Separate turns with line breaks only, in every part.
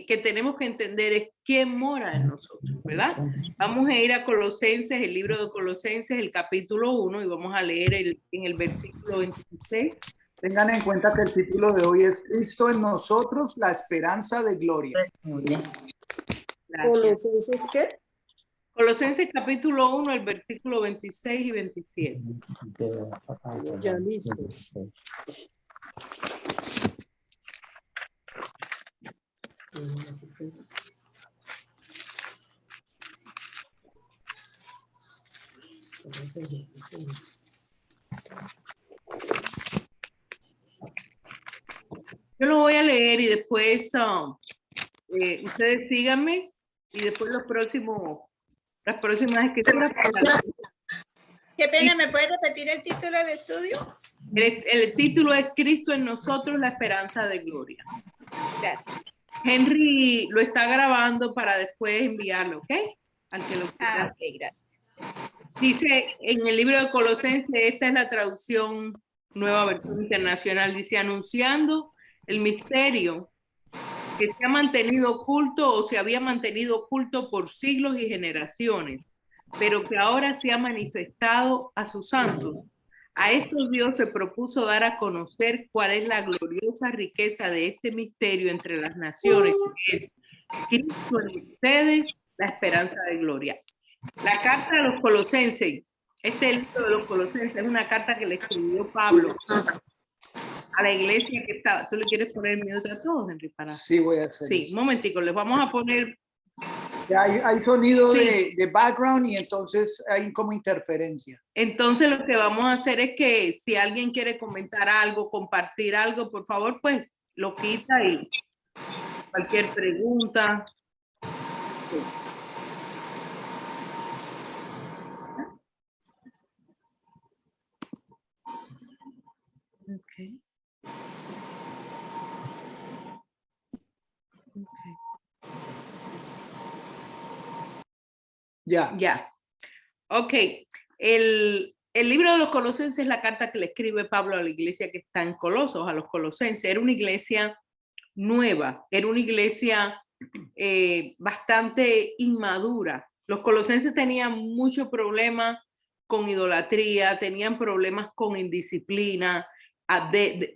que tenemos que entender es quién mora en nosotros, ¿verdad? Vamos a ir a Colosenses, el libro de Colosenses, el capítulo 1, y vamos a leer en el versículo 26.
Tengan en cuenta que el título de hoy es Cristo en nosotros, la esperanza de gloria.
¿Colosenses qué?
Colosenses capítulo 1, el versículo 26 y 27.
Ya listo.
Yo lo voy a leer y después ustedes síganme y después las próximas escrituras.
Qué pena, ¿me puede repetir el título del estudio?
El título es Cristo en nosotros, la esperanza de gloria.
Gracias.
Henry lo está grabando para después enviarlo, ¿ok? Al que lo quiera.
Ok, gracias.
Dice en el libro de Colosenses, esta es la traducción Nueva Versión Internacional, dice, anunciando el misterio que se ha mantenido oculto o se había mantenido oculto por siglos y generaciones, pero que ahora se ha manifestado a sus santos. A estos Dios se propuso dar a conocer cuál es la gloriosa riqueza de este misterio entre las naciones, que es Cristo en ustedes, la esperanza de gloria. La carta de los Colosenses, este es el libro de los Colosenses, es una carta que le escribió Pablo a la iglesia que estaba. ¿Tú le quieres poner mute a todos, Henry?
Sí, voy a hacer
Sí,
eso.
un momentico, les vamos a poner.
Ya hay sonido
Sí.
de background y entonces hay como interferencia.
Entonces lo que vamos a hacer es que si alguien quiere comentar algo, compartir algo, por favor, pues lo quita y cualquier pregunta. Sí. Okay. Okay.
Ya.
Ya. Ok. El libro de los Colosenses es la carta que le escribe Pablo a la iglesia que está en Colosos, a los Colosenses. Era una iglesia nueva, era una iglesia bastante inmadura. Los colosenses tenían muchos problemas con idolatría, tenían problemas con indisciplina.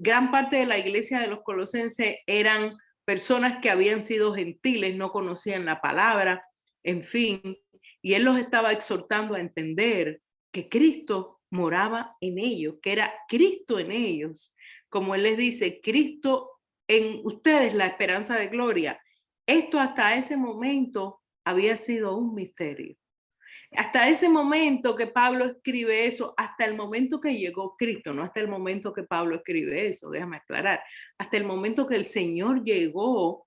Gran parte de la iglesia de los colosenses eran personas que habían sido gentiles, no conocían la palabra, en fin, y él los estaba exhortando a entender que Cristo moraba en ellos, que era Cristo en ellos. Como él les dice, Cristo en ustedes, la esperanza de gloria. Esto hasta ese momento había sido un misterio. Hasta ese momento que Pablo escribe eso, hasta el momento que llegó Cristo, no hasta el momento que Pablo escribe eso, déjame aclarar, hasta el momento que el Señor llegó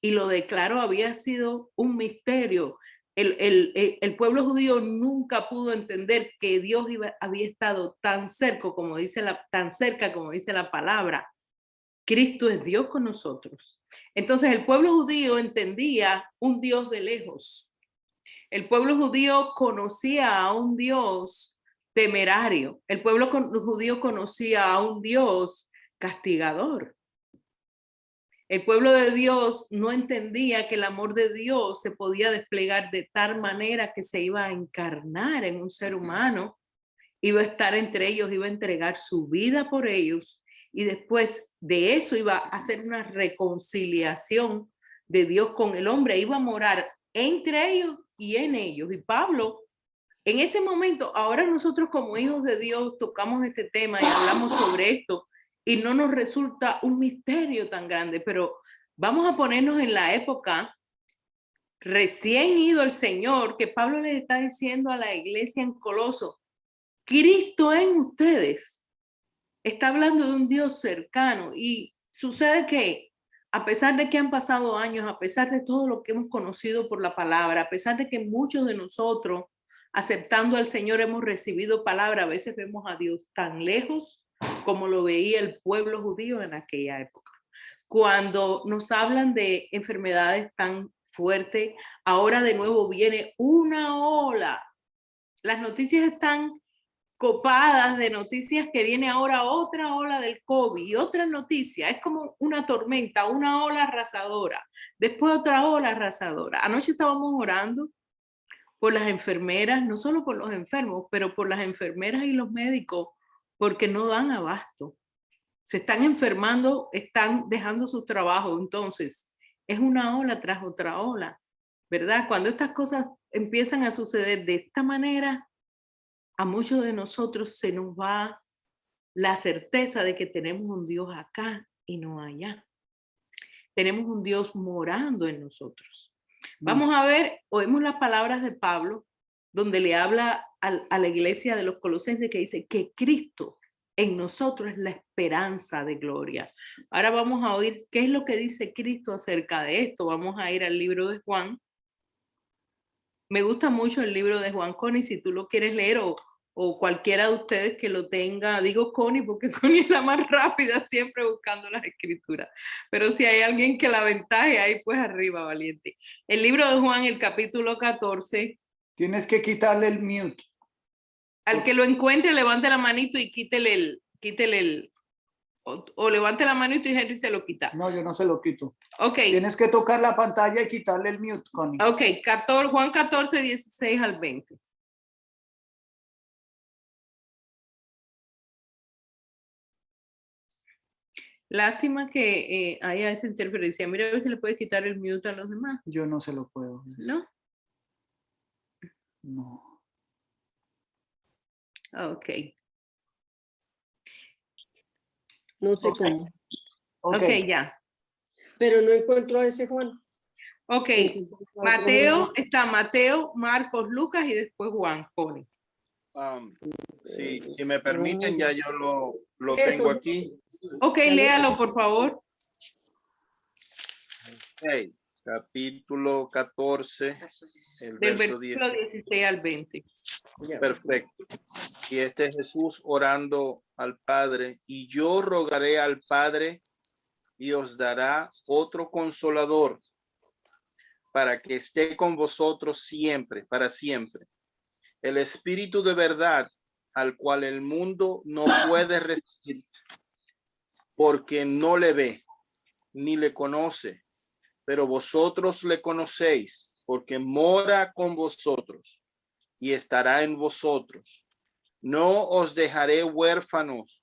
y lo declaró, había sido un misterio. El pueblo judío nunca pudo entender que Dios había estado tan cerca, como dice la palabra. Cristo es Dios con nosotros. Entonces el pueblo judío entendía un Dios de lejos. El pueblo judío conocía a un Dios temerario. El pueblo judío conocía a un Dios castigador. El pueblo de Dios no entendía que el amor de Dios se podía desplegar de tal manera que se iba a encarnar en un ser humano, iba a estar entre ellos, iba a entregar su vida por ellos, y después de eso iba a hacer una reconciliación de Dios con el hombre, iba a morar entre ellos y en ellos. Y Pablo, en ese momento, ahora nosotros como hijos de Dios tocamos este tema y hablamos sobre esto, y no nos resulta un misterio tan grande, pero vamos a ponernos en la época recién ido el Señor, que Pablo les está diciendo a la iglesia en Coloso, Cristo en ustedes. Está hablando de un Dios cercano, y sucede que a pesar de que han pasado años, a pesar de todo lo que hemos conocido por la palabra, a pesar de que muchos de nosotros aceptando al Señor hemos recibido palabra, a veces vemos a Dios tan lejos como lo veía el pueblo judío en aquella época. Cuando nos hablan de enfermedades tan fuertes, ahora de nuevo viene una ola. Las noticias están copadas de noticias que viene ahora otra ola del COVID y otra noticia. Es como una tormenta, una ola arrasadora. Después otra ola arrasadora. Anoche estábamos orando por las enfermeras, no solo por los enfermos, pero por las enfermeras y los médicos, porque no dan abasto. Se están enfermando, están dejando sus trabajos. Entonces, es una ola tras otra ola, ¿verdad? Cuando estas cosas empiezan a suceder de esta manera, a muchos de nosotros se nos va la certeza de que tenemos un Dios acá y no allá. Tenemos un Dios morando en nosotros. Vamos a ver, oímos las palabras de Pablo, donde le habla a la iglesia de los Colosenses, que dice que Cristo en nosotros es la esperanza de gloria. Ahora vamos a oír qué es lo que dice Cristo acerca de esto. Vamos a ir al libro de Juan. Me gusta mucho el libro de Juan, Connie, si tú lo quieres leer o cualquiera de ustedes que lo tenga. Digo Connie porque Connie es la más rápida siempre buscando las escrituras. Pero si hay alguien que la aventaje, ahí pues arriba, valiente. El libro de Juan, el capítulo 14.
Tienes que quitarle el mute.
Al que lo encuentre, levante la manito y quítele el o levante la manito y Henry se lo quita.
No, yo no se lo quito.
Ok.
Tienes que tocar la pantalla y quitarle el mute, Connie.
Ok, Juan 14, 16 al 20. Lástima que haya esa interferencia. Mira a ver si le puedes quitar el mute a los demás.
Yo no se lo puedo.
¿No?
No.
Ok.
No sé cómo.
Ok, ya.
Pero no encuentro a ese Juan.
Ok. Está Mateo, Marcos, Lucas y después Juan, Connie.
Si me permiten, ya yo lo tengo aquí.
Ok, léalo, por favor.
Okay. Capítulo 14, el
Del
verso
versículo 16 al 20.
Perfecto. Y este es Jesús orando al Padre. Y yo rogaré al Padre y os dará otro consolador para que esté con vosotros siempre, para siempre. El Espíritu de verdad, al cual el mundo no puede recibir porque no le ve ni le conoce, pero vosotros le conocéis porque mora con vosotros y estará en vosotros. No os dejaré huérfanos,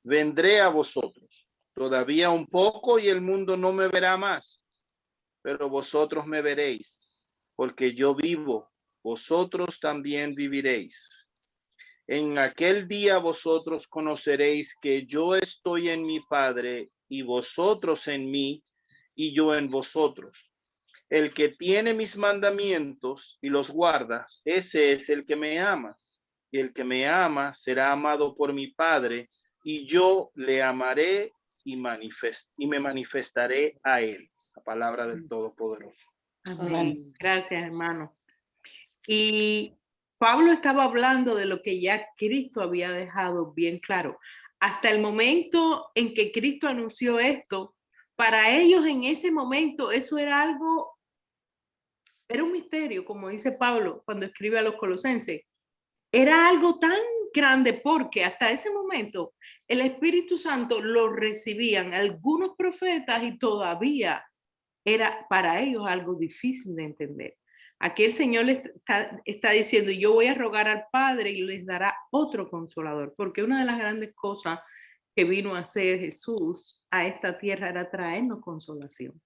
vendré a vosotros. Todavía un poco y el mundo no me verá más, pero vosotros me veréis, porque yo vivo, vosotros también viviréis. En aquel día vosotros conoceréis que yo estoy en mi Padre y vosotros en mí y yo en vosotros. El que tiene mis mandamientos y los guarda, ese es el que me ama. Y el que me ama será amado por mi Padre, y yo le amaré y me manifestaré a él. La palabra del Todopoderoso.
Amén. Gracias, hermano. Y Pablo estaba hablando de lo que ya Cristo había dejado bien claro. Hasta el momento en que Cristo anunció esto, para ellos en ese momento eso era algo, era un misterio, como dice Pablo cuando escribe a los Colosenses. Era algo tan grande porque hasta ese momento el Espíritu Santo lo recibían algunos profetas y todavía era para ellos algo difícil de entender. Aquí el Señor les está diciendo, yo voy a rogar al Padre y les dará otro consolador, porque una de las grandes cosas que vino a hacer Jesús a esta tierra era traernos consolación.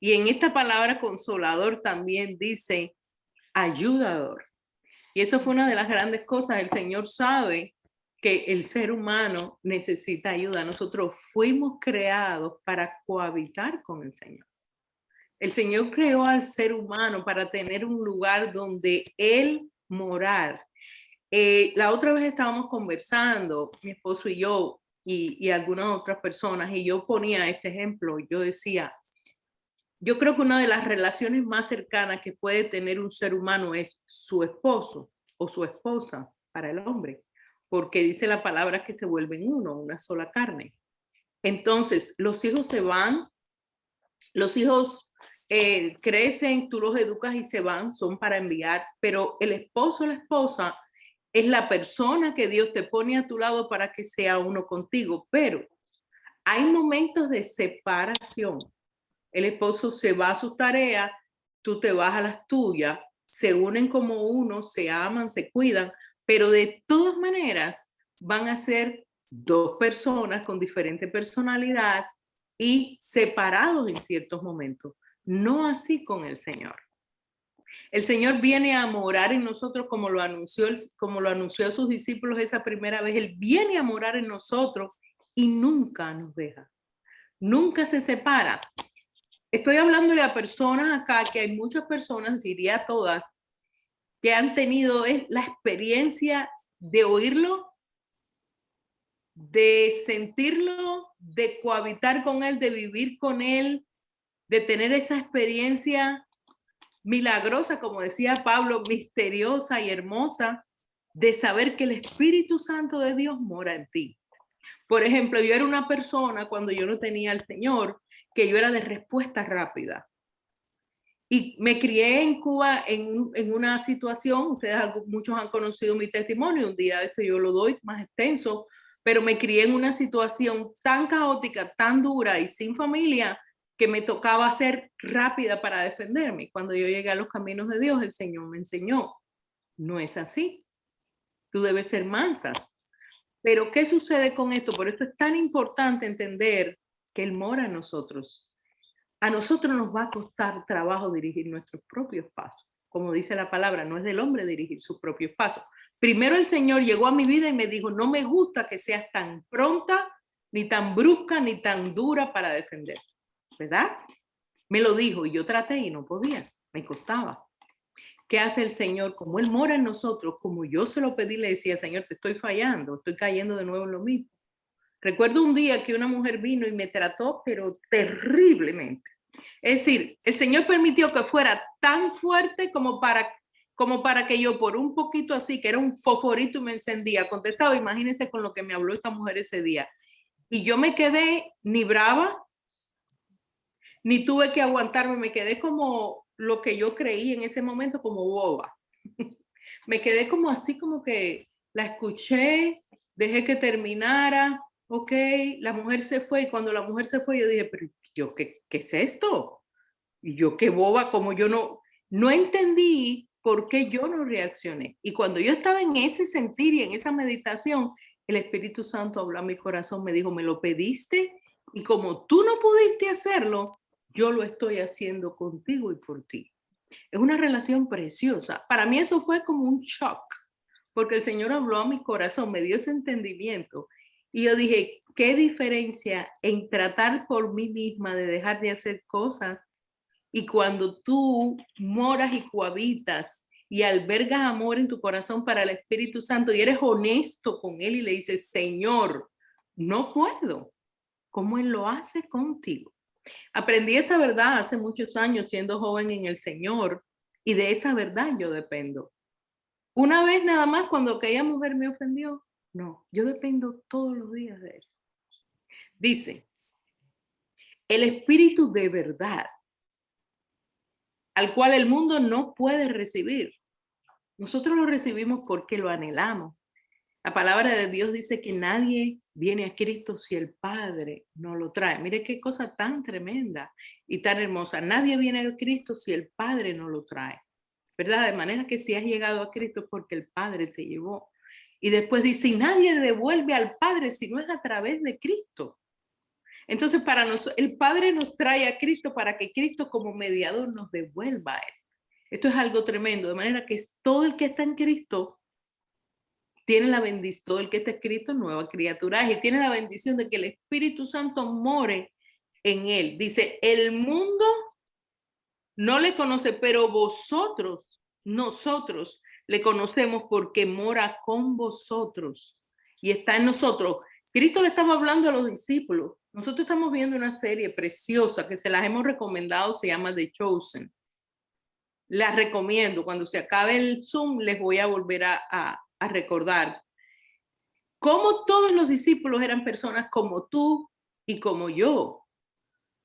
Y en esta palabra consolador también dice ayudador. Y eso fue una de las grandes cosas. El Señor sabe que el ser humano necesita ayuda. Nosotros fuimos creados para cohabitar con el Señor. El Señor creó al ser humano para tener un lugar donde Él morar. La otra vez estábamos conversando, mi esposo y yo, y algunas otras personas, y yo ponía este ejemplo. Yo decía, yo creo que una de las relaciones más cercanas que puede tener un ser humano es su esposo o su esposa para el hombre, porque dice la palabra que se vuelven uno, una sola carne. Entonces, los hijos se van, los hijos crecen, tú los educas y se van, son para enviar, pero el esposo o la esposa es la persona que Dios te pone a tu lado para que sea uno contigo, pero hay momentos de separación. El esposo se va a sus tareas, tú te vas a las tuyas, se unen como uno, se aman, se cuidan, pero de todas maneras van a ser dos personas con diferente personalidad y separados en ciertos momentos. No así con el Señor. El Señor viene a morar en nosotros como lo anunció a sus discípulos esa primera vez. Él viene a morar en nosotros y nunca nos deja. Nunca se separa. Estoy hablándole a personas acá, que hay muchas personas, diría todas, que han tenido la experiencia de oírlo, de sentirlo, de cohabitar con él, de vivir con él, de tener esa experiencia milagrosa, como decía Pablo, misteriosa y hermosa, de saber que el Espíritu Santo de Dios mora en ti. Por ejemplo, yo era una persona cuando yo no tenía al Señor, que yo era de respuesta rápida. Y me crié en Cuba en una situación, ustedes muchos han conocido mi testimonio, un día de esto yo lo doy más extenso, pero me crié en una situación tan caótica, tan dura y sin familia, que me tocaba ser rápida para defenderme. Cuando yo llegué a los caminos de Dios, el Señor me enseñó, no es así, tú debes ser mansa. Pero ¿qué sucede con esto? Por eso es tan importante entender que Él mora en nosotros. A nosotros nos va a costar trabajo dirigir nuestros propios pasos. Como dice la palabra, no es del hombre dirigir sus propios pasos. Primero el Señor llegó a mi vida y me dijo, no me gusta que seas tan pronta, ni tan brusca, ni tan dura para defender. ¿Verdad? Me lo dijo y yo traté y no podía, me costaba. ¿Qué hace el Señor? Como Él mora en nosotros, como yo se lo pedí, le decía, Señor, te estoy fallando, estoy cayendo de nuevo en lo mismo. Recuerdo un día que una mujer vino y me trató, pero terriblemente. Es decir, el Señor permitió que fuera tan fuerte como para que yo por un poquito así, que era un fosforito y me encendía, contestaba, imagínense con lo que me habló esta mujer ese día. Y yo me quedé ni brava, ni tuve que aguantarme, me quedé como lo que yo creí en ese momento, como boba. Me quedé como así, como que la escuché, dejé que terminara, ok, la mujer se fue, y cuando la mujer se fue yo dije, pero yo, ¿qué es esto? Y yo, qué boba, como yo no entendí por qué yo no reaccioné. Y cuando yo estaba en ese sentir y en esa meditación, el Espíritu Santo habló a mi corazón, me dijo, me lo pediste y como tú no pudiste hacerlo, yo lo estoy haciendo contigo y por ti. Es una relación preciosa. Para mí eso fue como un shock, porque el Señor habló a mi corazón, me dio ese entendimiento. Y yo dije, ¿qué diferencia en tratar por mí misma de dejar de hacer cosas? Y cuando tú moras y cohabitas y albergas amor en tu corazón para el Espíritu Santo y eres honesto con Él y le dices, Señor, no puedo, como Él lo hace contigo. Aprendí esa verdad hace muchos años siendo joven en el Señor y de esa verdad yo dependo. Una vez nada más cuando aquella mujer me ofendió, no, yo dependo todos los días de eso. Dice, el Espíritu de verdad, al cual el mundo no puede recibir. Nosotros lo recibimos porque lo anhelamos. La palabra de Dios dice que nadie viene a Cristo si el Padre no lo trae. Mire qué cosa tan tremenda y tan hermosa. Nadie viene a Cristo si el Padre no lo trae. ¿Verdad? De manera que si has llegado a Cristo es porque el Padre te llevó. Y después dice, y nadie devuelve al Padre si no es a través de Cristo. Entonces, para nosotros, el Padre nos trae a Cristo para que Cristo como mediador nos devuelva a Él. Esto es algo tremendo, de manera que todo el que está en Cristo tiene la bendición, todo el que está escrito, nueva criatura, y tiene la bendición de que el Espíritu Santo more en él. Dice, el mundo no le conoce, pero nosotros le conocemos porque mora con vosotros y está en nosotros. Cristo le estaba hablando a los discípulos. Nosotros estamos viendo una serie preciosa que se las hemos recomendado, se llama The Chosen. La recomiendo. Cuando se acabe el Zoom les voy a volver a recordar cómo todos los discípulos eran personas como tú y como yo,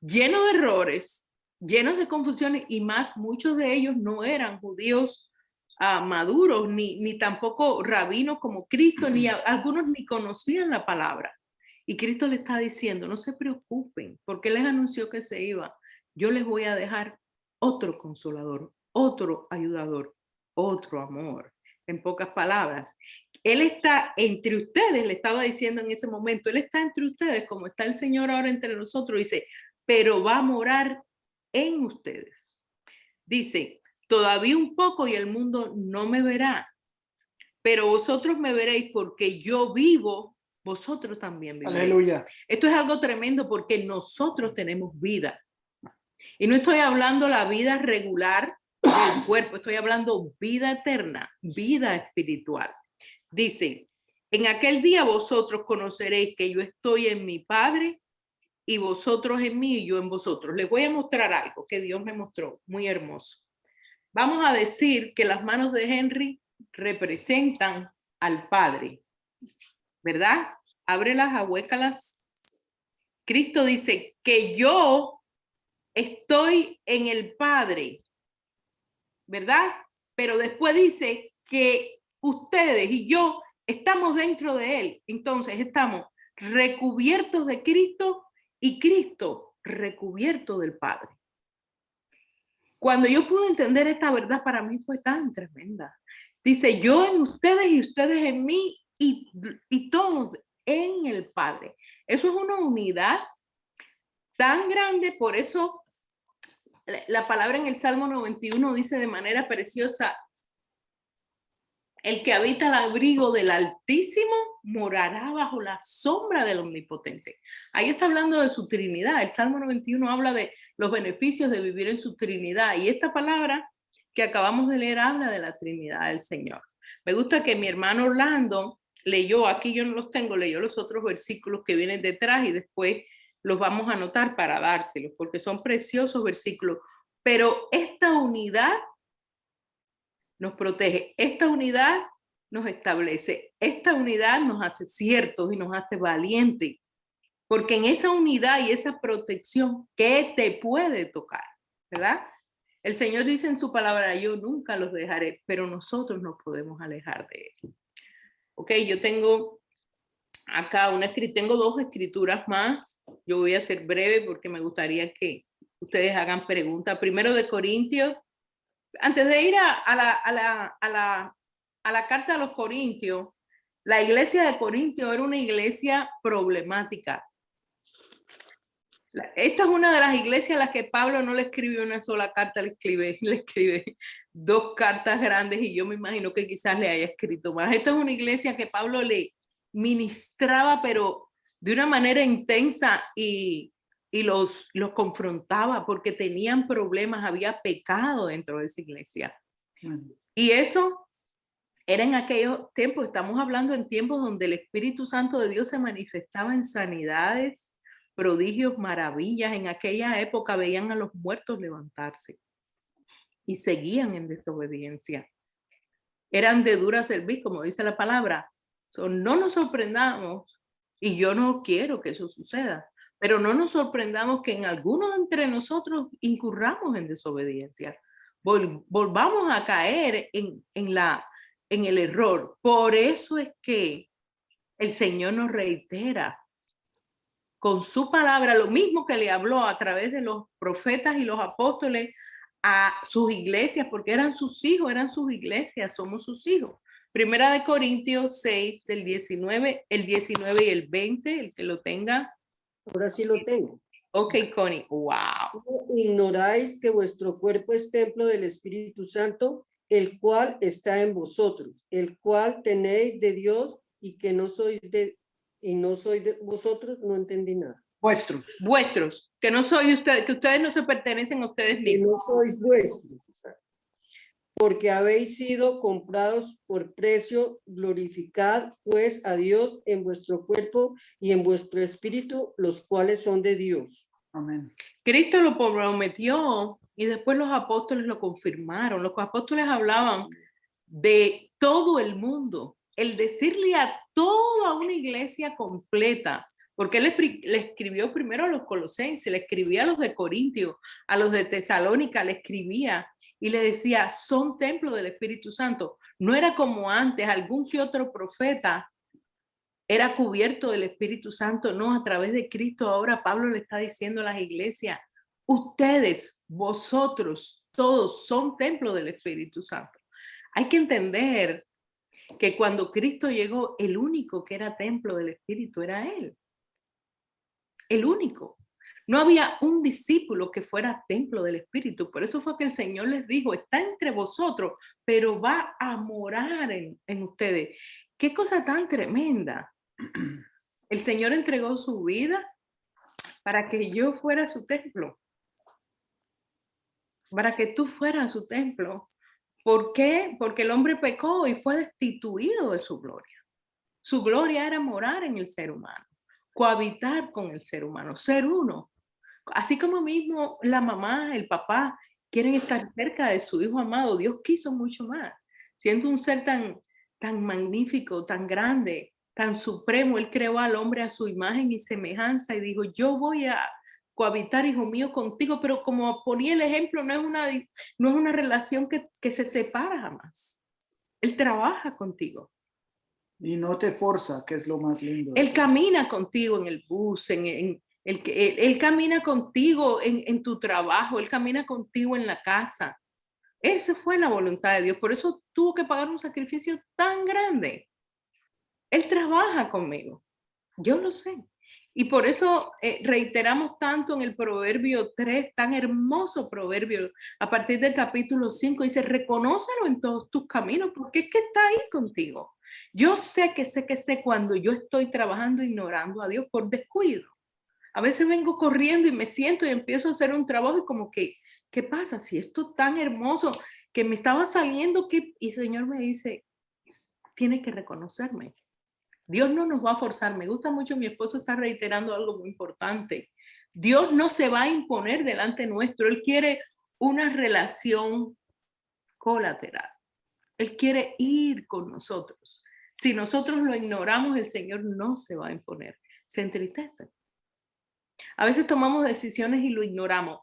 llenos de errores, llenos de confusiones y más, muchos de ellos no eran judíos maduros, ni tampoco rabinos como Cristo, ni algunos ni conocían la palabra. Y Cristo le está diciendo, no se preocupen, porque Él les anunció que se iba. Yo les voy a dejar otro consolador, otro ayudador, otro amor. En pocas palabras, Él está entre ustedes, le estaba diciendo en ese momento, Él está entre ustedes, como está el Señor ahora entre nosotros, dice, pero va a morar en ustedes. Dice, todavía un poco y el mundo no me verá, pero vosotros me veréis porque yo vivo, vosotros también viviréis.
Aleluya.
Esto es algo tremendo porque nosotros tenemos vida. Y no estoy hablando la vida regular del cuerpo, estoy hablando vida eterna, vida espiritual. Dice, en aquel día vosotros conoceréis que yo estoy en mi Padre y vosotros en mí y yo en vosotros. Les voy a mostrar algo que Dios me mostró, muy hermoso. Vamos a decir que las manos de Henry representan al Padre, ¿verdad? Ábrelas, ahuécalas. Cristo dice que yo estoy en el Padre, ¿verdad? Pero después dice que ustedes y yo estamos dentro de Él. Entonces estamos recubiertos de Cristo y Cristo recubierto del Padre. Cuando yo pude entender esta verdad, para mí fue tan tremenda. Dice, yo en ustedes y ustedes en mí y todos en el Padre. Eso es una unidad tan grande, por eso la palabra en el Salmo 91 dice de manera preciosa, el que habita al abrigo del Altísimo morará bajo la sombra del Omnipotente. Ahí está hablando de su Trinidad. El Salmo 91 habla de los beneficios de vivir en su Trinidad. Y esta palabra que acabamos de leer habla de la Trinidad del Señor. Me gusta que mi hermano Orlando leyó, aquí yo no los tengo, leyó los otros versículos que vienen detrás y después los vamos a anotar para dárselos, porque son preciosos versículos. Pero esta unidad nos protege, esta unidad nos establece, esta unidad nos hace ciertos y nos hace valientes, porque en esa unidad y esa protección, ¿qué te puede tocar? ¿Verdad? El Señor dice en su palabra, yo nunca los dejaré, pero nosotros no podemos alejar de Él. Ok, yo tengo acá tengo dos escrituras más, yo voy a ser breve porque me gustaría que ustedes hagan preguntas. Primero de Corintios. Antes de ir a la carta a los Corintios, la iglesia de Corintios era una iglesia problemática. Esta es una de las iglesias a las que Pablo no le escribió una sola carta, le escribe dos cartas grandes y yo me imagino que quizás le haya escrito más. Esta es una iglesia que Pablo le ministraba, pero de una manera intensa y los confrontaba porque tenían problemas, había pecado dentro de esa iglesia. Y eso era en aquellos tiempos, estamos hablando en tiempos donde el Espíritu Santo de Dios se manifestaba en sanidades, prodigios, maravillas. En aquella época veían a los muertos levantarse y seguían en desobediencia. Eran de dura cerviz, como dice la palabra. No nos sorprendamos, y yo no quiero que eso suceda, pero no nos sorprendamos que en algunos entre nosotros incurramos en desobediencia. Volvamos a caer en el error. Por eso es que el Señor nos reitera con su palabra lo mismo que le habló a través de los profetas y los apóstoles a sus iglesias, porque eran sus hijos, eran sus iglesias, somos sus hijos. Primera de Corintios 6, el 19 y el 20, el que lo tenga.
Ahora sí lo tengo.
Ok, Connie, wow.
¿Ignoráis que vuestro cuerpo es templo del Espíritu Santo, el cual está en vosotros, el cual tenéis de Dios y que no sois de vosotros? No entendí nada.
Vuestros, que no soy usted, que ustedes no se pertenecen a ustedes
Que
mismos.
no sois vuestros, exacto. Porque habéis sido comprados por precio. Glorificad pues a Dios en vuestro cuerpo y en vuestro espíritu, los cuales son de Dios.
Amén.
Cristo lo prometió y después los apóstoles lo confirmaron. Los apóstoles hablaban de todo el mundo, el decirle a toda una iglesia completa, porque él le escribió primero a los colosenses, le escribía a los de Corintios, a los de Tesalónica, le escribía. y le decía, son templo del Espíritu Santo. No era como antes, algún que otro profeta era cubierto del Espíritu Santo. No, a través de Cristo ahora Pablo le está diciendo a las iglesias, ustedes, vosotros, todos son templo del Espíritu Santo. Hay que entender que cuando Cristo llegó, el único que era templo del Espíritu era Él. El único. No había un discípulo que fuera templo del Espíritu. Por eso fue que el Señor les dijo, está entre vosotros, pero va a morar en ustedes. Qué cosa tan tremenda. El Señor entregó su vida para que yo fuera su templo. Para que tú fueras su templo. ¿Por qué? Porque el hombre pecó y fue destituido de su gloria. Su gloria era morar en el ser humano, cohabitar con el ser humano, ser uno. Así como mismo la mamá, el papá quieren estar cerca de su hijo amado, Dios quiso mucho más. Siendo un ser tan magnífico, tan grande, tan supremo, Él creó al hombre a su imagen y semejanza y dijo, yo voy a cohabitar, hijo mío, contigo, pero como ponía el ejemplo, no es una relación que se separa jamás. Él trabaja contigo.
Y no te forza, que es lo más lindo.
Él camina contigo en el bus, él camina contigo en tu trabajo, Él camina contigo en la casa. Esa fue la voluntad de Dios. Por eso tuvo que pagar un sacrificio tan grande. Él trabaja conmigo. Yo lo sé. Y por eso reiteramos tanto en el Proverbio 3, tan hermoso proverbio, a partir del capítulo 5, dice, reconócelo en todos tus caminos, porque es que está ahí contigo. Yo sé cuando yo estoy trabajando ignorando a Dios por descuido. A veces vengo corriendo y me siento y empiezo a hacer un trabajo y como que, ¿qué pasa? Si esto es tan hermoso que me estaba saliendo, y el Señor me dice, tiene que reconocerme. Dios no nos va a forzar. Me gusta mucho, mi esposo está reiterando algo muy importante. Dios no se va a imponer delante nuestro. Él quiere una relación colateral. Él quiere ir con nosotros. Si nosotros lo ignoramos, el Señor no se va a imponer. Se entristece. A veces tomamos decisiones y lo ignoramos.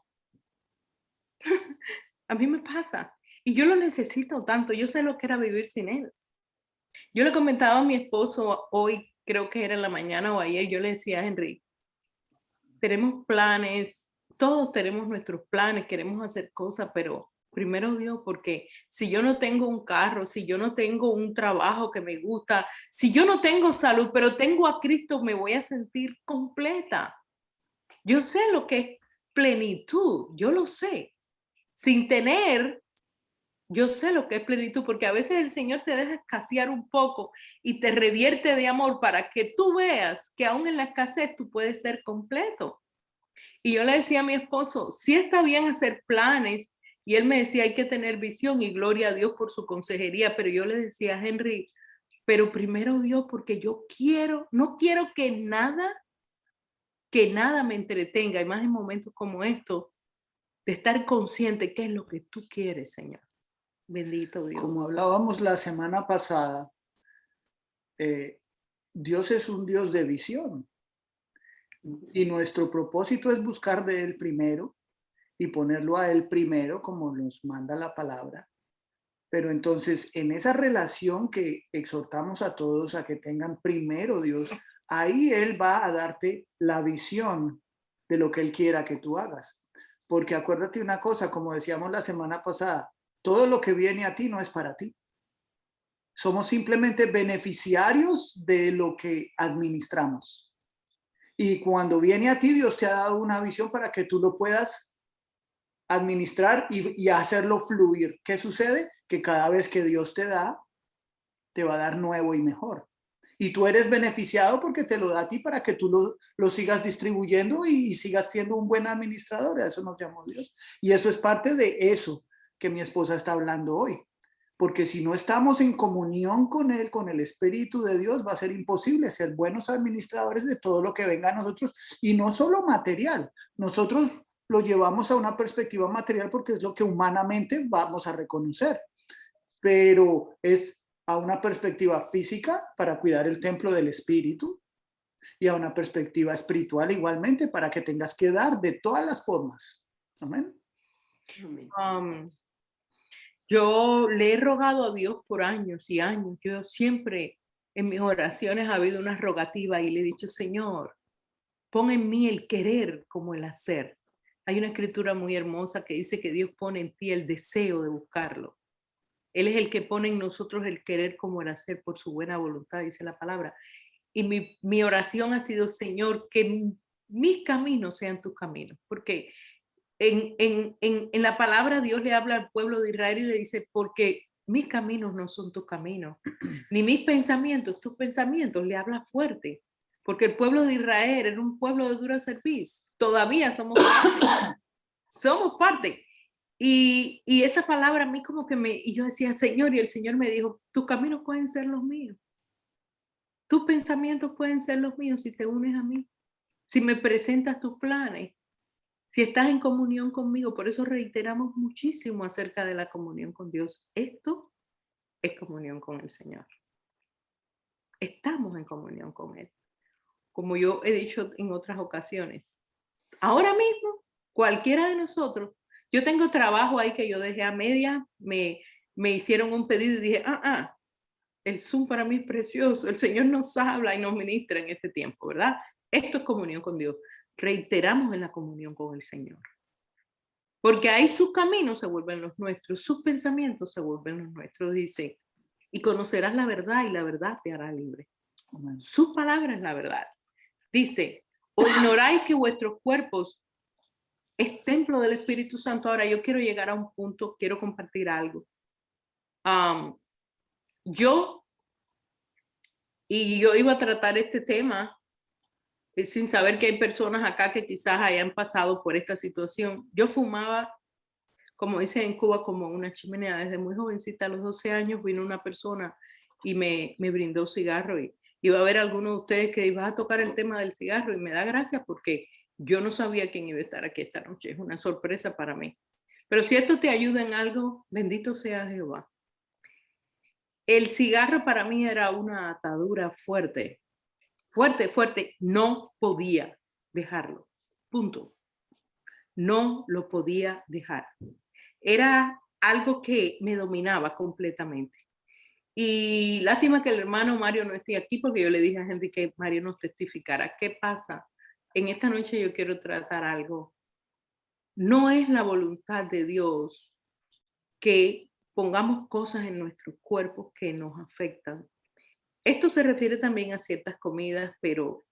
A mí me pasa. Y yo lo necesito tanto. Yo sé lo que era vivir sin Él. Yo le comentaba a mi esposo hoy, creo que era en la mañana o ayer, yo le decía a Henry, tenemos planes, todos tenemos nuestros planes, queremos hacer cosas, pero primero Dios, porque si yo no tengo un carro, si yo no tengo un trabajo que me gusta, si yo no tengo salud, pero tengo a Cristo, me voy a sentir completa. Yo sé lo que es plenitud, yo lo sé. Sin tener, yo sé lo que es plenitud, porque a veces el Señor te deja escasear un poco y te revierte de amor para que tú veas que aún en la escasez tú puedes ser completo. Y yo le decía a mi esposo, sí está bien hacer planes, y él me decía, hay que tener visión y gloria a Dios por su consejería, pero yo le decía a Henry, pero primero Dios, porque yo no quiero que nada me entretenga, y más en momentos como estos, de estar consciente qué es lo que tú quieres, Señor. Bendito Dios.
Como hablábamos la semana pasada, Dios es un Dios de visión. Y nuestro propósito es buscar de Él primero y ponerlo a Él primero, como nos manda la palabra. Pero entonces, en esa relación que exhortamos a todos a que tengan primero Dios, ahí Él va a darte la visión de lo que Él quiera que tú hagas. Porque acuérdate una cosa, como decíamos la semana pasada, todo lo que viene a ti no es para ti. Somos simplemente beneficiarios de lo que administramos. Y cuando viene a ti, Dios te ha dado una visión para que tú lo puedas administrar y hacerlo fluir. ¿Qué sucede? Que cada vez que Dios te da, te va a dar nuevo y mejor. Y tú eres beneficiado porque te lo da a ti para que tú lo sigas distribuyendo y sigas siendo un buen administrador. A eso nos llamó Dios. Y eso es parte de eso que mi esposa está hablando hoy. Porque si no estamos en comunión con Él, con el Espíritu de Dios, va a ser imposible ser buenos administradores de todo lo que venga a nosotros. Y no solo material. Nosotros lo llevamos a una perspectiva material porque es lo que humanamente vamos a reconocer. Pero es a una perspectiva física para cuidar el templo del Espíritu y a una perspectiva espiritual igualmente para que tengas que dar de todas las formas. Amén.
Yo le he rogado a Dios por años y años. Yo siempre en mis oraciones ha habido una rogativa y le he dicho, Señor, pon en mí el querer como el hacer. Hay una escritura muy hermosa que dice que Dios pone en ti el deseo de buscarlo. Él es el que pone en nosotros el querer como el hacer por su buena voluntad, dice la palabra. Y mi oración ha sido, Señor, que mis caminos sean tus caminos. Porque en la palabra Dios le habla al pueblo de Israel y le dice, porque mis caminos no son tus caminos, ni mis pensamientos, tus pensamientos. Le habla fuerte. Porque el pueblo de Israel era un pueblo de dura cerviz. Todavía somos parte. Somos parte. Y esa palabra a mí como que y yo decía, Señor, y el Señor me dijo, tus caminos pueden ser los míos. Tus pensamientos pueden ser los míos si te unes a mí. Si me presentas tus planes. Si estás en comunión conmigo. Por eso reiteramos muchísimo acerca de la comunión con Dios. Esto es comunión con el Señor. Estamos en comunión con Él. Como yo he dicho en otras ocasiones. Ahora mismo, cualquiera de nosotros, yo tengo trabajo ahí que yo dejé a media, me hicieron un pedido y dije, el Zoom para mí es precioso, el Señor nos habla y nos ministra en este tiempo, ¿verdad? Esto es comunión con Dios. Reiteramos en la comunión con el Señor. Porque ahí sus caminos se vuelven los nuestros, sus pensamientos se vuelven los nuestros, dice, y conocerás la verdad y la verdad te hará libre. Amen. Su palabra es la verdad. Dice, o ignoráis que vuestros cuerpos es templo del Espíritu Santo. Ahora yo quiero llegar a un punto, quiero compartir algo. Yo iba a tratar este tema sin saber que hay personas acá que quizás hayan pasado por esta situación. Yo fumaba, como dicen en Cuba, como una chimenea. Desde muy jovencita, a los 12 años, vino una persona y me brindó cigarro. Y iba a haber algunos de ustedes que iban a tocar el tema del cigarro y me da gracia porque yo no sabía quién iba a estar aquí esta noche. Es una sorpresa para mí. Pero si esto te ayuda en algo, bendito sea Jehová. El cigarro para mí era una atadura fuerte. Fuerte, fuerte. No podía dejarlo. Punto. No lo podía dejar. Era algo que me dominaba completamente. Y lástima que el hermano Mario no esté aquí porque yo le dije a Henry que Mario nos testificara. ¿Qué pasa? En esta noche yo quiero tratar algo. No es la voluntad de Dios que pongamos cosas en nuestros cuerpos que nos afectan. Esto se refiere también a ciertas comidas, pero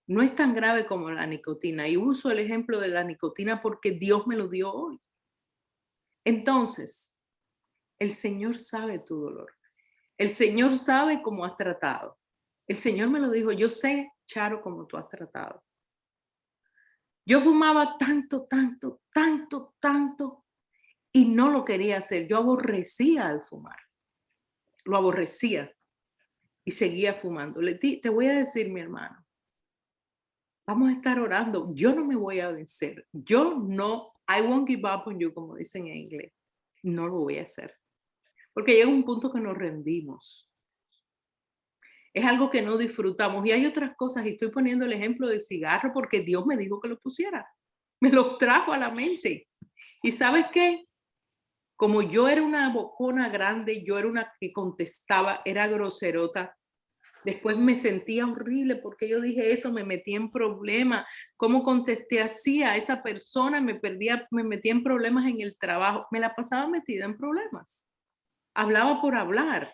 no es tan grave como la nicotina. Y uso el ejemplo de la nicotina porque Dios me lo dio hoy. Entonces, el Señor sabe tu dolor. El Señor sabe cómo has tratado. El Señor me lo dijo, yo sé, Charo, cómo tú has tratado. Yo fumaba tanto, y no lo quería hacer. Yo aborrecía al fumar. Lo aborrecía y seguía fumando. Te voy a decir, mi hermano, vamos a estar orando. Yo no me voy a vencer. Yo no, I won't give up on you, como dicen en inglés. No lo voy a hacer. Porque llega un punto que nos rendimos. Es algo que no disfrutamos. Y hay otras cosas, y estoy poniendo el ejemplo del cigarro porque Dios me dijo que lo pusiera. Me lo trajo a la mente. ¿Y sabes qué? Como yo era una bocona grande, yo era una que contestaba, era groserota. Después me sentía horrible porque yo dije eso, me metí en problemas. ¿Cómo contesté así a esa persona? Me metí en problemas en el trabajo. Me la pasaba metida en problemas. Hablaba por hablar,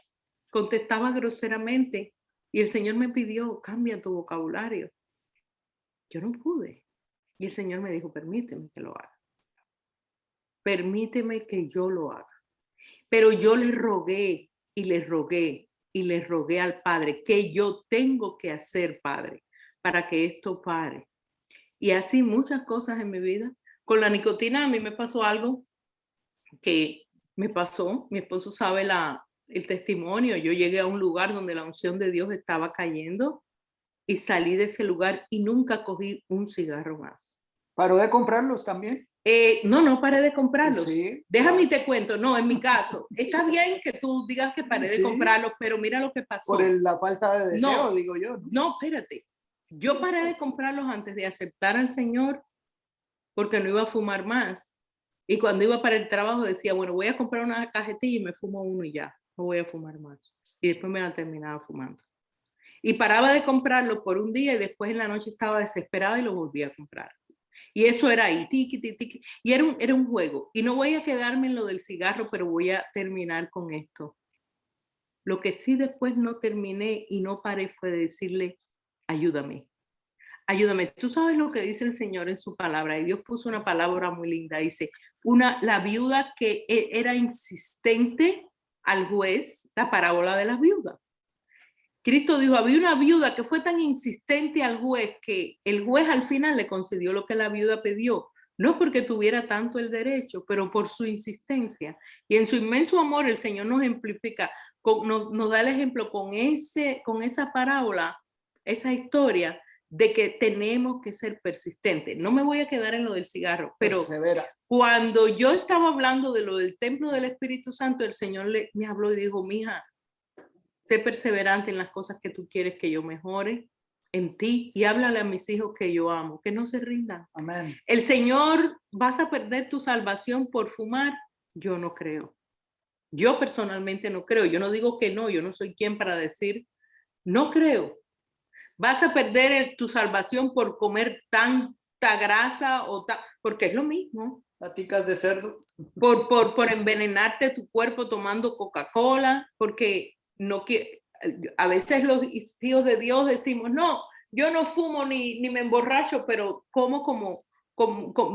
contestaba groseramente y el Señor me pidió, cambia tu vocabulario. Yo no pude. Y el Señor me dijo, permíteme que lo haga. Permíteme que yo lo haga. Pero yo le rogué y le rogué y le rogué al Padre que yo tengo que hacer, Padre, para que esto pare. Y así muchas cosas en mi vida. Con la nicotina a mí me pasó algo que me pasó. Mi esposo sabe el testimonio. Yo llegué a un lugar donde la unción de Dios estaba cayendo y salí de ese lugar y nunca cogí un cigarro más.
¿Paró de comprarlos también?
No paré de comprarlos.
Sí.
Déjame y te cuento. No, en mi caso, está bien que tú digas que paré de comprarlos, pero mira lo que pasó.
Por la falta de deseo, digo yo.
No, espérate. Yo paré de comprarlos antes de aceptar al Señor porque no iba a fumar más. Y cuando iba para el trabajo decía, bueno, voy a comprar una cajetilla y me fumo uno y ya, no voy a fumar más. Y después me la terminaba fumando. Y paraba de comprarlo por un día y después en la noche estaba desesperada y lo volvía a comprar. Y eso era ahí, tiqui, tiqui, tiqui. Y era un juego. Y no voy a quedarme en lo del cigarro, pero voy a terminar con esto. Lo que sí después no terminé y no paré fue de decirle, ayúdame. Ayúdame. Tú sabes lo que dice el Señor en su palabra. Y Dios puso una palabra muy linda. Dice, la viuda que era insistente al juez, la parábola de las viudas. Cristo dijo, había una viuda que fue tan insistente al juez que el juez al final le concedió lo que la viuda pidió. No porque tuviera tanto el derecho, pero por su insistencia. Y en su inmenso amor el Señor nos ejemplifica, nos da el ejemplo con esa parábola, esa historia de que tenemos que ser persistentes. No me voy a quedar en lo del cigarro, pero
Persevera.
cuando yo estaba hablando de lo del templo del Espíritu Santo, el Señor me habló y dijo, mija, sé perseverante en las cosas que tú quieres que yo mejore en ti y háblale a mis hijos que yo amo, que no se rindan.
Amén.
El Señor, ¿vas a perder tu salvación por fumar? Yo no creo. Yo personalmente no creo. Yo no digo que no, yo no soy quien para decir, no creo. ¿Vas a perder tu salvación por comer tanta grasa porque es lo mismo?
Paticas de cerdo.
Por envenenarte tu cuerpo tomando Coca-Cola, porque no quiere. A veces los hijos de Dios decimos, no, yo no fumo ni me emborracho, pero como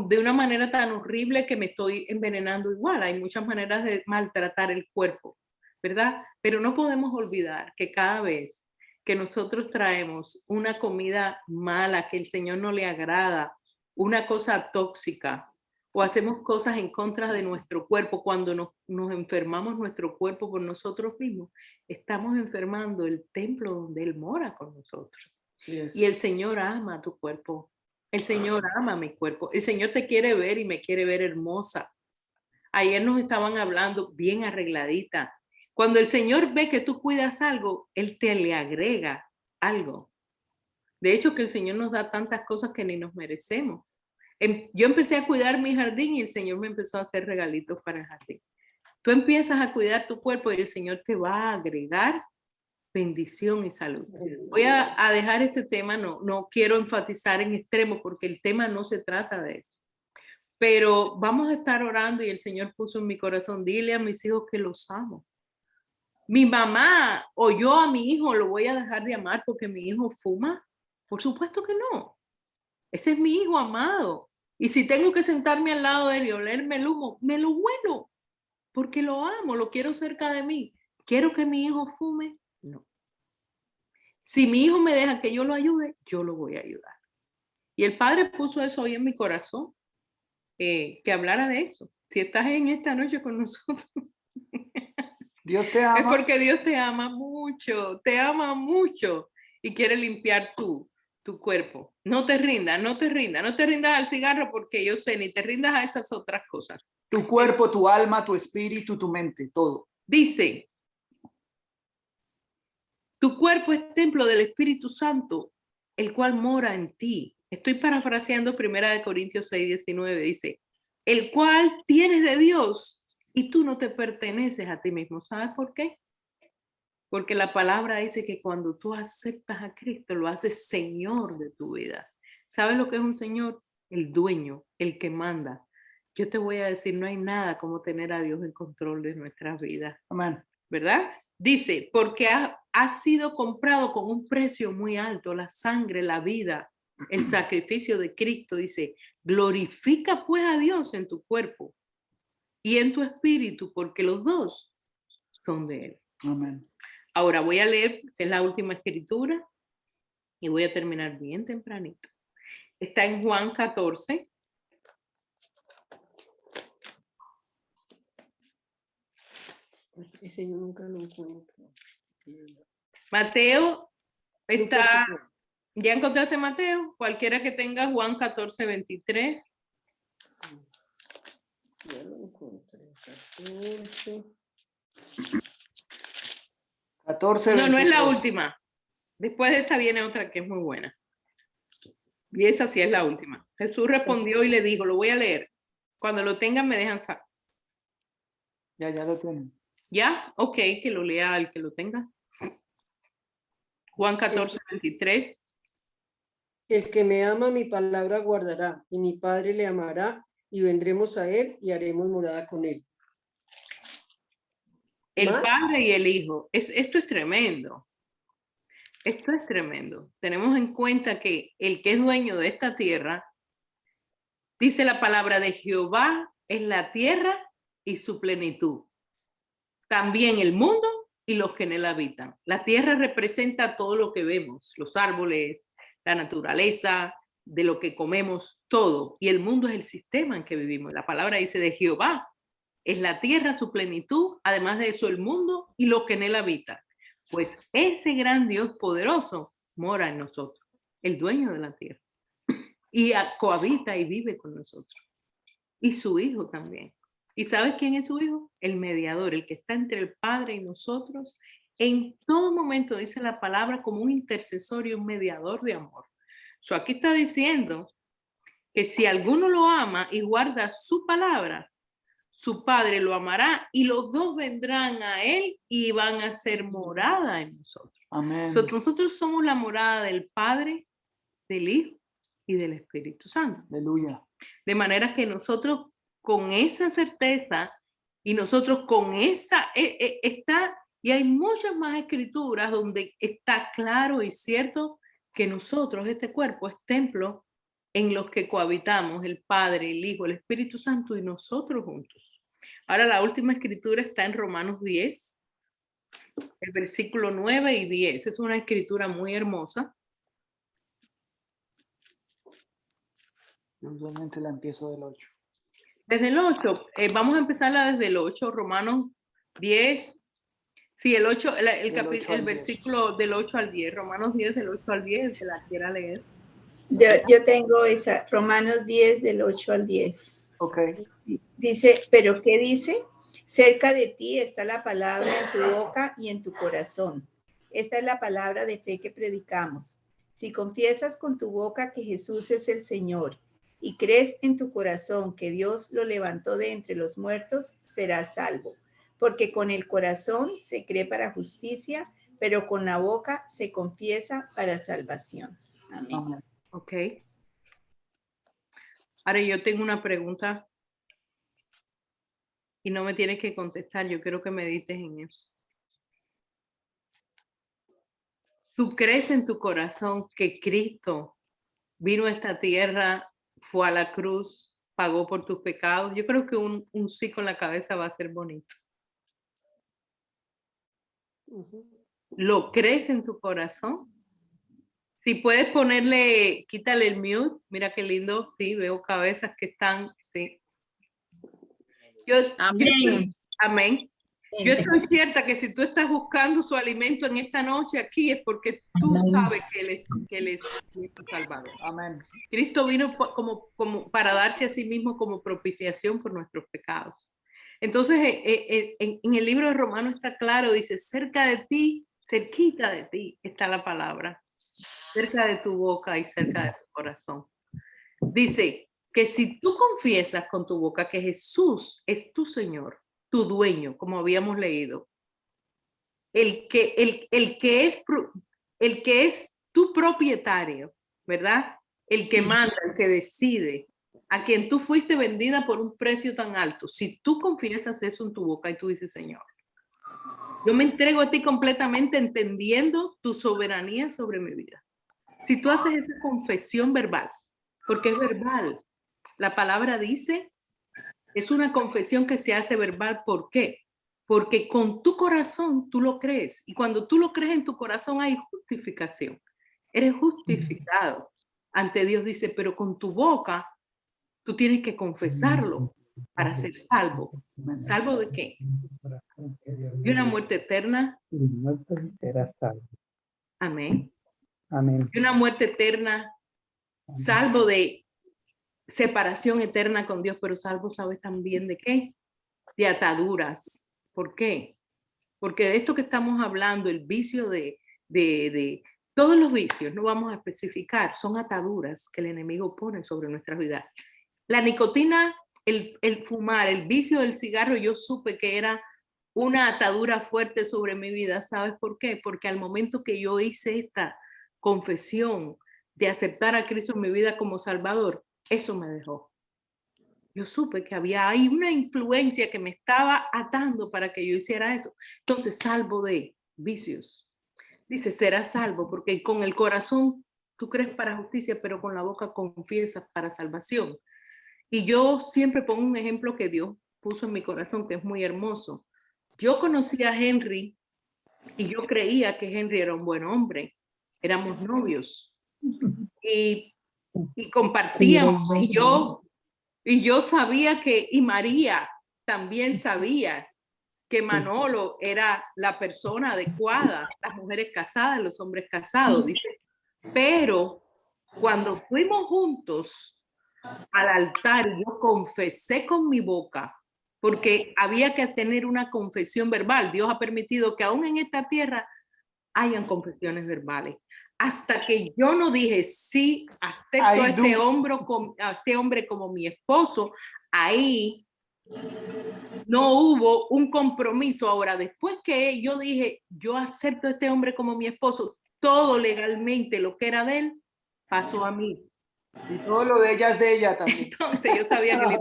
de una manera tan horrible que me estoy envenenando igual. Hay muchas maneras de maltratar el cuerpo, ¿verdad? Pero no podemos olvidar que cada vez que nosotros traemos una comida mala, que el Señor no le agrada, una cosa tóxica, o hacemos cosas en contra de nuestro cuerpo, cuando nos enfermamos nuestro cuerpo por nosotros mismos, estamos enfermando el templo donde Él mora con nosotros.
Sí,
y el Señor ama tu cuerpo. El Señor ama mi cuerpo. El Señor te quiere ver y me quiere ver hermosa. Ayer nos estaban hablando bien arregladita. Cuando el Señor ve que tú cuidas algo, Él te le agrega algo. De hecho, que el Señor nos da tantas cosas que ni nos merecemos. Yo empecé a cuidar mi jardín y el Señor me empezó a hacer regalitos para el jardín. Tú empiezas a cuidar tu cuerpo y el Señor te va a agregar bendición y salud. Voy a dejar este tema, no quiero enfatizar en extremo porque el tema no se trata de eso. Pero vamos a estar orando y el Señor puso en mi corazón, dile a mis hijos que los amo. Mi mamá o yo a mi hijo lo voy a dejar de amar porque mi hijo fuma. Por supuesto que no. Ese es mi hijo amado. Y si tengo que sentarme al lado de él y olerme el humo, me lo huelo porque lo amo, lo quiero cerca de mí. ¿Quiero que mi hijo fume? No. Si mi hijo me deja que yo lo ayude, yo lo voy a ayudar. Y el Padre puso eso hoy en mi corazón, que hablara de eso. Si estás en esta noche con nosotros,
Dios te ama.
es porque Dios te ama mucho y quiere limpiar tu cuerpo. No te rindas al cigarro porque yo sé, ni te rindas a esas otras cosas.
Tu cuerpo, tu alma, tu espíritu, tu mente, todo.
Dice, tu cuerpo es templo del Espíritu Santo, el cual mora en ti. Estoy parafraseando 1 Corintios 6:19, dice, el cual tienes de Dios y tú no te perteneces a ti mismo. ¿Sabes por qué? Porque la palabra dice que cuando tú aceptas a Cristo, lo haces Señor de tu vida. ¿Sabes lo que es un Señor? El dueño, el que manda. Yo te voy a decir, no hay nada como tener a Dios en control de nuestras vidas.
Amén.
¿Verdad? Dice, porque ha sido comprado con un precio muy alto, la sangre, la vida, el sacrificio de Cristo. Dice, glorifica pues a Dios en tu cuerpo y en tu espíritu, porque los dos son de Él.
Amén.
Ahora voy a leer, esta es la última escritura, y voy a terminar bien tempranito. Está en Juan 14.
Ese yo nunca lo encuentro.
Mateo está... ¿Ya encontraste Mateo? Cualquiera que tenga Juan 14:23.
Ya lo encontré. 14.
14.
No es la última. Después de esta viene otra que es muy buena. Y esa sí es la última. Jesús respondió y le dijo, lo voy a leer. Cuando lo tengan me dejan saber.
Ya lo tienen.
¿Ya? Ok, que lo lea el que lo tenga. Juan 14, 23.
El que me ama mi palabra guardará, y mi Padre le amará, y vendremos a él y haremos morada con él.
El
¿Más?
Padre y el Hijo. Esto es tremendo. Esto es tremendo. Tenemos en cuenta que el que es dueño de esta tierra, dice la palabra de Jehová, es la tierra y su plenitud. También el mundo y los que en él habitan. La tierra representa todo lo que vemos, los árboles, la naturaleza, de lo que comemos, todo. Y el mundo es el sistema en que vivimos. La palabra dice de Jehová, es la tierra, su plenitud, además de eso el mundo y los que en él habitan. Pues ese gran Dios poderoso mora en nosotros, el dueño de la tierra. Y cohabita y vive con nosotros. Y su Hijo también. ¿Y sabes quién es su Hijo? El mediador, el que está entre el Padre y nosotros. En todo momento dice la palabra como un intercesor y un mediador de amor. So, aquí está diciendo que si alguno lo ama y guarda su palabra, su Padre lo amará y los dos vendrán a él y van a ser morada en nosotros.
Amén.
So, nosotros somos la morada del Padre, del Hijo y del Espíritu Santo.
Aleluya.
De manera que nosotros con esa certeza y nosotros con esa, y hay muchas más escrituras donde está claro y cierto que nosotros, este cuerpo, es templo en los que cohabitamos el Padre, el Hijo, el Espíritu Santo y nosotros juntos. Ahora la última escritura está en Romanos 10, el versículo 9 y 10. Es una escritura muy hermosa.
Yo usualmente la empiezo del 8.
Desde el 8, vamos a empezarla desde el 8, Romanos 10. Sí, el 8, el versículo del 8 al 10, Romanos 10 del 8 al 10, el que la quiera leer.
Yo tengo esa, Romanos 10 del 8 al 10.
Ok.
Dice, ¿pero qué dice? Cerca de ti está la palabra en tu boca y en tu corazón. Esta es la palabra de fe que predicamos. Si confiesas con tu boca que Jesús es el Señor y crees en tu corazón que Dios lo levantó de entre los muertos, serás salvo. Porque con el corazón se cree para justicia, pero con la boca se confiesa para salvación. Amén.
Amén.
Ok. Ahora yo tengo una pregunta y no me tienes que contestar, yo quiero que medites en eso. ¿Tú crees en tu corazón que Cristo vino a esta tierra, fue a la cruz, pagó por tus pecados? Yo creo que un sí con la cabeza va a ser bonito. ¿Lo crees en tu corazón? Si puedes ponerle, quítale el mute, mira qué lindo, sí, veo cabezas que están, sí.
Amén.
Amén. Yo estoy cierta que si tú estás buscando su alimento en esta noche aquí es porque tú sabes que Él es tu Salvador.
Amén.
Cristo vino como para darse a sí mismo como propiciación por nuestros pecados. Entonces, en el libro de Romanos está claro, dice, cerca de ti, cerquita de ti está la palabra, cerca de tu boca y cerca de tu corazón. Dice que si tú confiesas con tu boca que Jesús es tu Señor, tu dueño, como habíamos leído, el que es tu propietario, ¿verdad? El que manda, el que decide, a quien tú fuiste vendida por un precio tan alto. Si tú confiesas eso en tu boca y tú dices, Señor, yo me entrego a ti completamente entendiendo tu soberanía sobre mi vida. Si tú haces esa confesión verbal, porque es verbal, la palabra dice, es una confesión que se hace verbal. ¿Por qué? Porque con tu corazón tú lo crees. Y cuando tú lo crees en tu corazón hay justificación. Eres justificado ante Dios, dice, pero con tu boca tú tienes que confesarlo para ser salvo. ¿Salvo de qué? De una muerte eterna. Amén.
Amén.
De una muerte eterna, salvo de separación eterna con Dios, pero salvo, ¿sabes también de qué? De ataduras. ¿Por qué? Porque de esto que estamos hablando, el vicio de todos los vicios, no vamos a especificar, son ataduras que el enemigo pone sobre nuestras vidas. La nicotina el fumar, el vicio del cigarro, yo supe que era una atadura fuerte sobre mi vida. ¿Sabes por qué? Porque al momento que yo hice esta confesión de aceptar a Cristo en mi vida como Salvador, eso me dejó. Yo supe que había ahí una influencia que me estaba atando para que yo hiciera eso. Entonces, salvo de vicios. Dice, serás salvo, porque con el corazón tú crees para justicia, pero con la boca confiesas para salvación. Y yo siempre pongo un ejemplo que Dios puso en mi corazón, que es muy hermoso. Yo conocí a Henry y yo creía que Henry era un buen hombre. Éramos novios. Y compartíamos. Y yo sabía que, y María también sabía que Manolo era la persona adecuada, las mujeres casadas, los hombres casados, dice. Pero cuando fuimos juntos al altar, yo confesé con mi boca, porque había que tener una confesión verbal. Dios ha permitido que aún en esta tierra hayan confesiones verbales. Hasta que yo no dije, sí, acepto a este hombre como mi esposo, ahí no hubo un compromiso. Ahora, después que yo dije, yo acepto a este hombre como mi esposo, todo legalmente lo que era de él, pasó a mí.
Y todo lo de ella es de ella también.
Entonces, yo sabía que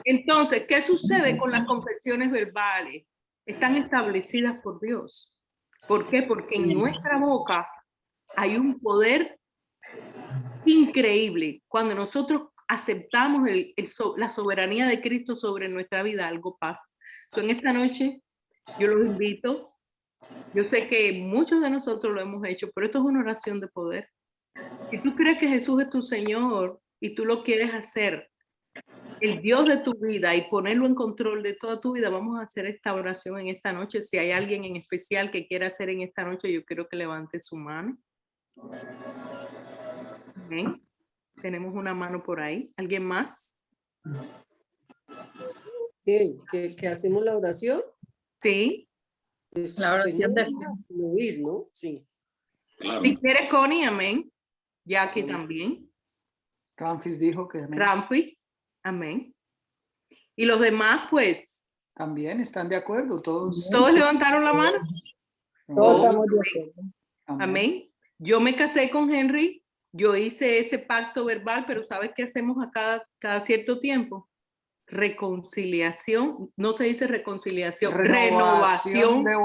Entonces, ¿qué sucede con las confesiones verbales? Están establecidas por Dios. ¿Por qué? Porque en nuestra boca hay un poder increíble. Cuando nosotros aceptamos la soberanía de Cristo sobre nuestra vida, algo pasa. En esta noche, yo los invito. Yo sé que muchos de nosotros lo hemos hecho, pero esto es una oración de poder. Si tú crees que Jesús es tu Señor y tú lo quieres hacer, el Dios de tu vida, y ponerlo en control de toda tu vida, vamos a hacer esta oración en esta noche. Si hay alguien en especial que quiera hacer en esta noche, yo quiero que levante su mano. Amén. Tenemos una mano por ahí. ¿Alguien más?
¿Que hacemos la oración?
Sí.
Pues,
La oración de
fluir, ¿no? Sí.
Si quieres, Connie, amén. Jackie también.
Ramfis dijo que amén.
Ramfis, amén. Y los demás, pues.
También están de acuerdo, todos.
¿Todos levantaron la mano?
Todos
estamos de acuerdo. Amén. Yo me casé con Henry, yo hice ese pacto verbal, pero ¿sabes qué hacemos a cada cierto tiempo? Reconciliación, no se dice reconciliación, renovación
de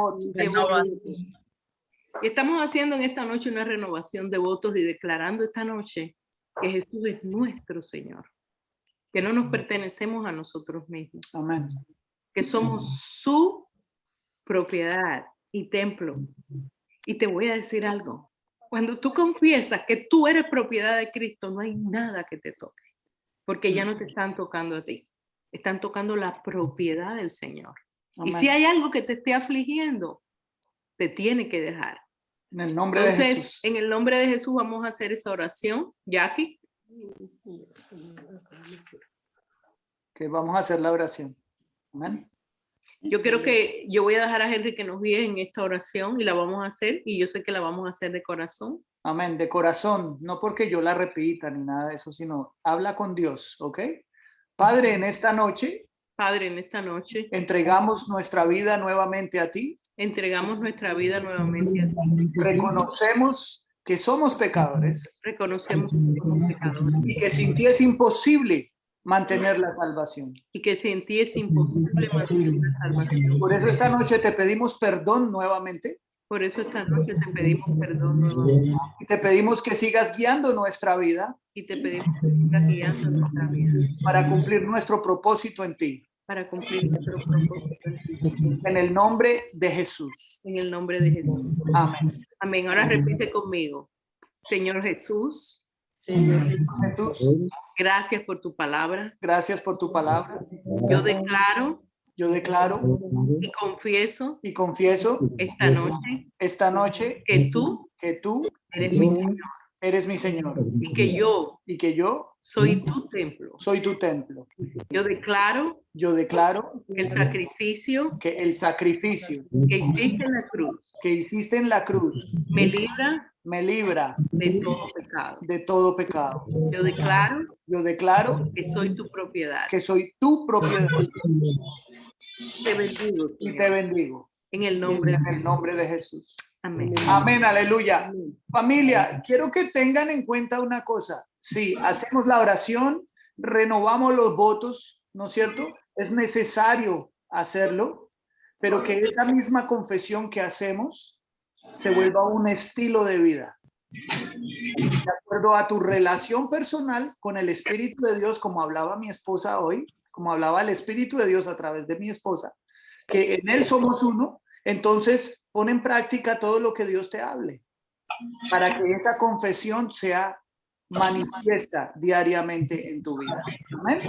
votos.
Y estamos haciendo en esta noche una renovación de votos y declarando esta noche que Jesús es nuestro Señor, que no nos pertenecemos a nosotros mismos.
Amén.
Que somos su propiedad y templo. Y te voy a decir algo. Cuando tú confiesas que tú eres propiedad de Cristo, no hay nada que te toque, porque ya no te están tocando a ti, están tocando la propiedad del Señor. Amén. Y si hay algo que te esté afligiendo, te tiene que dejar.
En el nombre de Jesús.
En el nombre de Jesús vamos a hacer esa oración. Jackie.
Que vamos a hacer la oración. Amén.
Yo voy a dejar a Henry que nos guíe en esta oración y la vamos a hacer, y yo sé que la vamos a hacer de corazón.
Amén, de corazón, no porque yo la repita ni nada de eso, sino habla con Dios, ¿ok? Padre, en esta noche.
Padre, en esta noche.
Entregamos nuestra vida nuevamente a ti.
Entregamos nuestra vida nuevamente a ti.
Reconocemos que somos pecadores.
Reconocemos que somos pecadores.
Y que sin ti es imposible mantener la salvación.
Y que sin ti es imposible mantener la salvación.
Por eso esta noche te pedimos perdón nuevamente.
Por eso esta noche te pedimos perdón nuevamente.
Y te pedimos que sigas guiando nuestra vida.
Y te pedimos que sigas guiando nuestra vida.
Para cumplir nuestro propósito en ti.
Para cumplir nuestro propósito en ti.
En el nombre de Jesús.
En el nombre de Jesús.
Amén.
Amén. Ahora repite conmigo. Señor Jesús.
Señor Jesús.
Gracias por tu palabra.
Gracias por tu palabra.
Yo declaro
y confieso
esta noche
que tú
eres mi Señor.
eres mi Señor
y que yo
y que yo
soy tu templo.
soy tu templo.
Yo declaro
Yo declaro
el sacrificio
que el sacrificio
que hiciste en la cruz
que hiciste en la cruz
me libra
me libra
de todo pecado.
de todo pecado.
Yo declaro
Yo declaro
que soy tu propiedad.
que soy tu propiedad
Te bendigo,
y te
Señor,
bendigo
en el nombre de
en el nombre de Jesús.
Amén.
Amén, aleluya. Familia, quiero que tengan en cuenta una cosa. Sí, hacemos la oración, renovamos los votos, ¿no es cierto? Es necesario hacerlo, pero que esa misma confesión que hacemos se vuelva un estilo de vida. De acuerdo a tu relación personal con el Espíritu de Dios, como hablaba mi esposa hoy, como hablaba el Espíritu de Dios a través de mi esposa, que en Él somos uno, entonces pon en práctica todo lo que Dios te hable, para que esa confesión sea manifiesta diariamente en tu vida. Amén.